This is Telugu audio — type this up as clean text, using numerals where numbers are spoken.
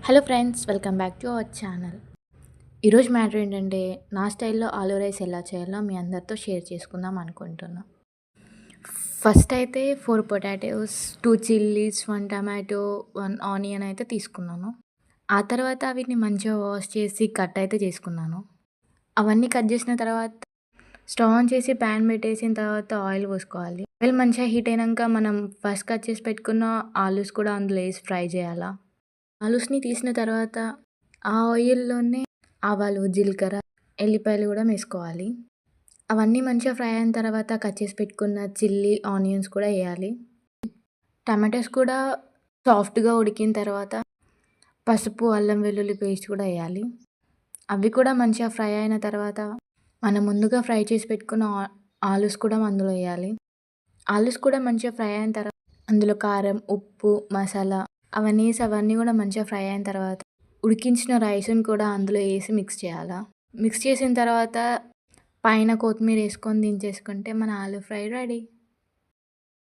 Hello friends, welcome back to our channel. ఈరోజు మ్యాటర్ ఏంటంటే, నా స్టైల్‌లో ఆలూ రైస్ ఎలా చేయాలో మీ అందరితో షేర్ చేసుకుందాం అనుకుంటున్నా. ఫస్ట్ అయితే 4 పొటాటోస్, 2 చిల్లీస్, 1 టమాటో, 1 ఆనియన్ అయితే తీసుకున్నాను. ఆ తర్వాత వీటిని మంచిగా వాష్ చేసి కట్ అయితే చేసుకున్నాను. అవన్నీ కట్ చేసిన తర్వాత స్టవ్ ఆన్ చేసి ప్యాన్ పెట్టేసిన తర్వాత ఆయిల్ పోసుకోవాలి. ఆయిల్ మంచిగా హీట్ అయినాక మనం ఫస్ట్ కట్ చేసి పెట్టుకున్న ఆలూస్ కూడా అందులో వేసి ఫ్రై చేయాలా. ఆలూస్‌ని తీసిన తర్వాత ఆ ఆయిల్‌లోనే ఆవాలు, జీలకర్ర, ఎల్లిపాయలు కూడా వేసుకోవాలి. అవన్నీ మంచిగా ఫ్రై అయిన తర్వాత కట్ చేసి పెట్టుకున్న చిల్లీ, ఆనియన్స్ కూడా ఎయాలి. టమాటోస్ కూడా సాఫ్ట్‌గా ఉడికిన తర్వాత పసుపు, అల్లం వెల్లుల్లి పేస్ట్ కూడా ఎయాలి. అవి కూడా మంచిగా ఫ్రై అయిన తర్వాత మనం ముందుగా ఫ్రై చేసి పెట్టుకున్న ఆలూస్ కూడా అందులో ఎయాలి. ఆలూస్ కూడా మంచిగా ఫ్రై అయిన తర్వాత అందులో కారం, ఉప్పు, మసాలా అవన్నీ కూడా మంచిగా ఫ్రై అయిన తర్వాత ఉడికించిన రైస్‌ని కూడా అందులో ఏసి మిక్స్ చేయాలా. మిక్స్ చేసిన తర్వాత పైన కొత్తిమీర ఏసుకొని దించేసుకుంటే మన ఆలూ ఫ్రై రెడీ.